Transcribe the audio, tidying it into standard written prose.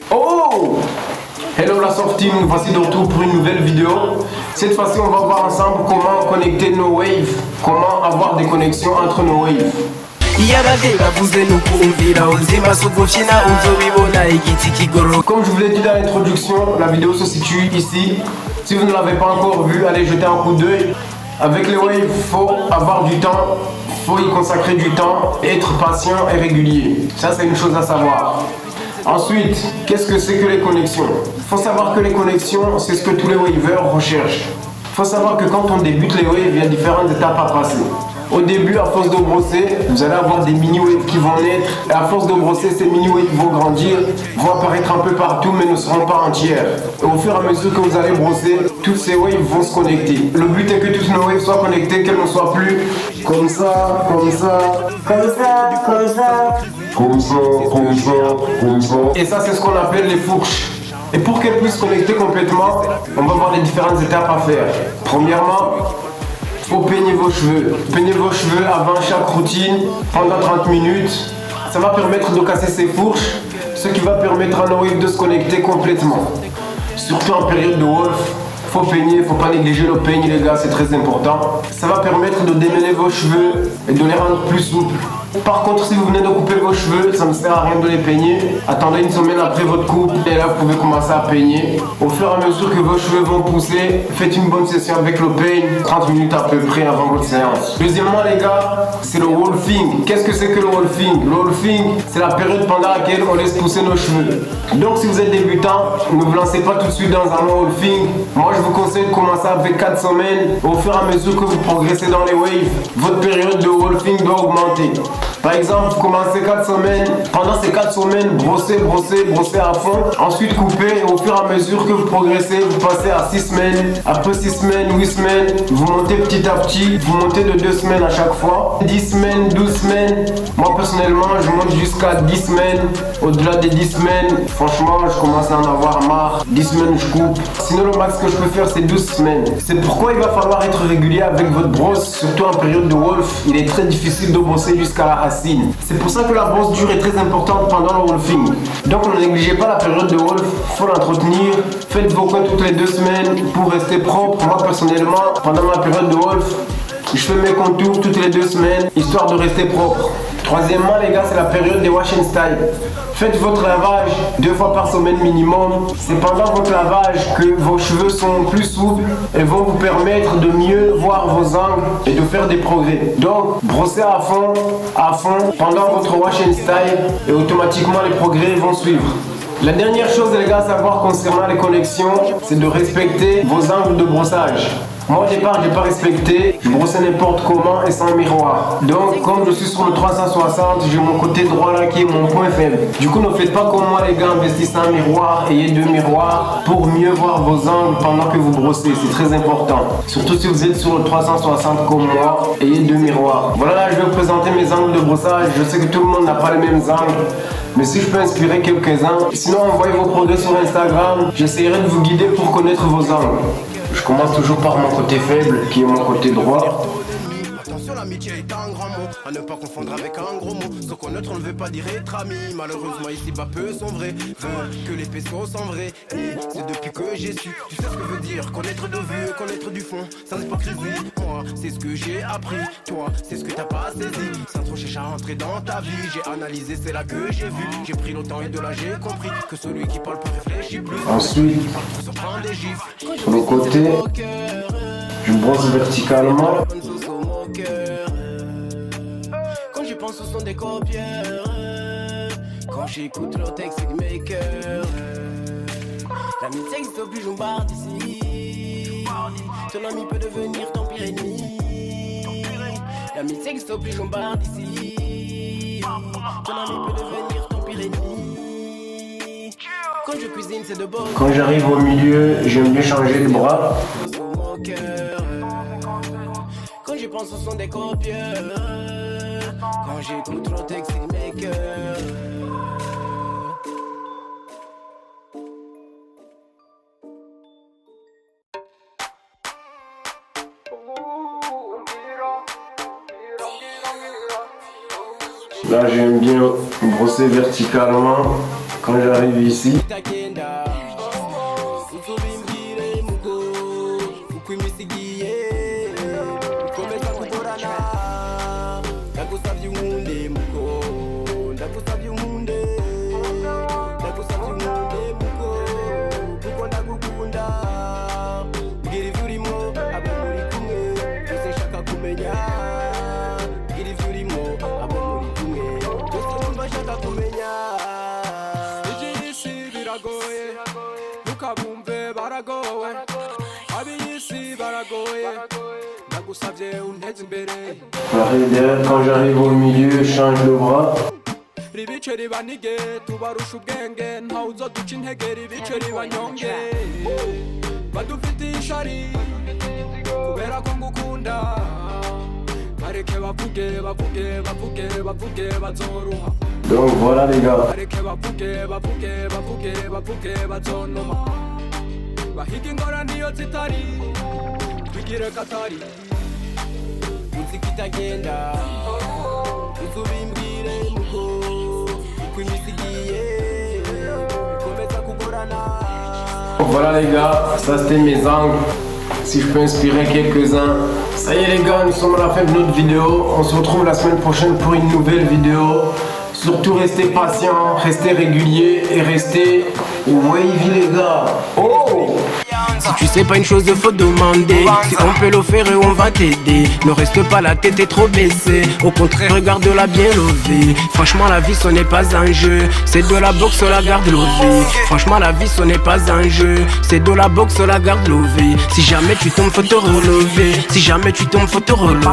Oh! Hello la Soft Team, nous voici de retour pour une nouvelle vidéo. Cette fois-ci, on va voir ensemble comment connecter nos waves, comment avoir des connexions entre nos waves. Comme je vous l'ai dit dans l'introduction, la vidéo se situe ici. Si vous ne l'avez pas encore vue, allez jeter un coup d'œil. Avec les waves, il faut avoir du temps, il faut y consacrer du temps, être patient et régulier. Ça, c'est une chose à savoir. Ensuite, qu'est-ce que c'est que les connexions? Il faut savoir que les connexions, c'est ce que tous les wavers recherchent. Il faut savoir que quand on débute les waves, il y a différentes étapes à passer. Au début, à force de brosser, vous allez avoir des mini-waves qui vont naître. Et à force de brosser, ces mini-waves vont grandir, vont apparaître un peu partout, mais ne seront pas entières. Et au fur et à mesure que vous allez brosser, toutes ces waves vont se connecter. Le but est que toutes nos waves soient connectées, qu'elles ne soient plus comme ça, comme ça, comme ça, comme ça, comme ça, comme ça, comme ça. Et ça, c'est ce qu'on appelle les fourches. Et pour qu'elles puissent connecter complètement, on va voir les différentes étapes à faire. Premièrement, il faut peigner vos cheveux. Peignez vos cheveux avant chaque routine pendant 30 minutes. Ça va permettre de casser ces fourches, ce qui va permettre à nos waves de se connecter complètement. Surtout en période de wolf, faut peigner, faut pas négliger le peigne les gars, c'est très important. Ça va permettre de démêler vos cheveux et de les rendre plus souples. Par contre, si vous venez de couper vos cheveux, ça ne sert à rien de les peigner. Attendez une semaine après votre coupe et là vous pouvez commencer à peigner. Au fur et à mesure que vos cheveux vont pousser, faites une bonne session avec le peigne, 30 minutes à peu près avant votre séance. Deuxièmement les gars, c'est le wolfing. Qu'est-ce que c'est que le wolfing? Le wolfing, c'est la période pendant laquelle on laisse pousser nos cheveux. Donc si vous êtes débutant, ne vous lancez pas tout de suite dans un wolfing. Moi je vous conseille de commencer avec 4 semaines. Au fur et à mesure que vous progressez dans les waves, votre période de wolfing doit augmenter. Par exemple, vous commencez 4 semaines. Pendant ces 4 semaines, brossez à fond. Ensuite, coupez. Et au fur et à mesure que vous progressez, vous passez à 6 semaines. Après 6 semaines, 8 semaines, vous montez petit à petit. Vous montez de 2 semaines à chaque fois. 10 semaines, 12 semaines. Moi, personnellement, je monte jusqu'à 10 semaines. Au-delà des 10 semaines, franchement, je commence à en avoir marre. 10 semaines, je coupe. Sinon, le max que je peux faire, c'est 12 semaines. C'est pourquoi il va falloir être régulier avec votre brosse, surtout en période de wolf. Il est très difficile de brosser jusqu'à la racine. C'est pour ça que la brosse dure est très importante pendant le wolfing. Donc ne négligez pas la période de wolf, il faut l'entretenir. Faites vos coins toutes les 2 semaines pour rester propre. Moi personnellement, pendant ma période de wolf, je fais mes contours toutes les 2 semaines, histoire de rester propre. Troisièmement les gars, c'est la période des wash and style. Faites votre lavage 2 fois par semaine minimum. C'est pendant votre lavage que vos cheveux sont plus souples et vont vous permettre de mieux voir vos angles et de faire des progrès. Donc brossez à fond pendant votre wash and style et automatiquement les progrès vont suivre. La dernière chose les gars à savoir concernant les connexions, c'est de respecter vos angles de brossage. Moi au départ j'ai pas respecté, je brossais n'importe comment et sans miroir. Donc comme je suis sur le 360, j'ai mon côté droit là qui est mon point faible. Du coup ne faites pas comme moi les gars, investissez un miroir, ayez 2 miroirs pour mieux voir vos angles pendant que vous brossez, c'est très important. Surtout si vous êtes sur le 360 comme moi, ayez 2 miroirs. Voilà là je vais vous présenter mes angles de brossage, je sais que tout le monde n'a pas les mêmes angles. Mais si je peux inspirer quelques-uns, sinon envoyez vos progrès sur Instagram, j'essaierai de vous guider pour connaître vos angles. Je commence toujours par mon côté faible, qui est mon côté droit. Attention, l'amitié est un grand mot, à ne pas confondre avec un gros mot. Ce qu'on neutre, on ne veut pas dire être ami. Malheureusement, ici bas peu sont vrais. Que les pesos sont vrais. C'est depuis que j'ai su. Tu sais ce que veut dire connaître de vue, connaître du fond, sans hypocrisie. Moi, c'est ce que j'ai appris. Toi, c'est ce que t'as pas saisi. Sans trop chercher à entrer dans ta vie, j'ai analysé, c'est là que j'ai vu. J'ai pris le temps et de là j'ai compris que celui qui parle peut réfléchir plus. Ensuite, sur le côté, je brosse verticalement. Quand j'y pense, ce sont des copieurs. Quand j'écoute le texte maker, la mythe existe plus, je barre d'ici. Ton ami peut devenir ton pire ennemi. La mythe existe plus, je barre d'ici. Ton ami peut devenir ton pire ennemi. Quand je cuisine, c'est de beau. Quand j'arrive au milieu, j'aime bien changer de bras. Quand j'y pense, ce sont des copieurs. Quand j'écoute le texte maker. Là j'aime bien brosser verticalement quand j'arrive ici. Ntukabumve baragowe ab'isi baragoye ndagusavye unteze imbere. Quand j'arrive au milieu, je change de bras. Ribice ribanige tubarusha ubwenge ntawe uzoduca intege, ribice ribanyonge badufitiye ishari kubera ko ngukunda. Bareke bavuge bavuge bavuge bavuge bazoruha. Donc voilà les gars. Bareke bavuge bavuge bavuge bavuge bazonoma. Bahige ingorane iyo zitari twigire katari. Muziki itagenda uzubimbwire muko uko iminsi igiye bikomeza kugorana. Voilà les gars, ça c'était mes angles. Si je peux inspirer quelques-uns. Ça y est les gars, nous sommes à la fin de notre vidéo. On se retrouve la semaine prochaine pour une nouvelle vidéo. Surtout restez patients, restez réguliers et restez wavy les gars. Oh! Si tu sais pas une chose, faut demander. Si on peut le faire, on va t'aider. Ne reste pas la tête est trop baissée. Au contraire, regarde-la bien levée. Franchement, la vie, ce n'est pas un jeu. C'est de la boxe, la garde levée. Franchement, la vie, ce n'est pas un jeu. C'est de la boxe, la garde levée. Si jamais tu tombes, faut te relever. Si jamais tu tombes, faut te relever.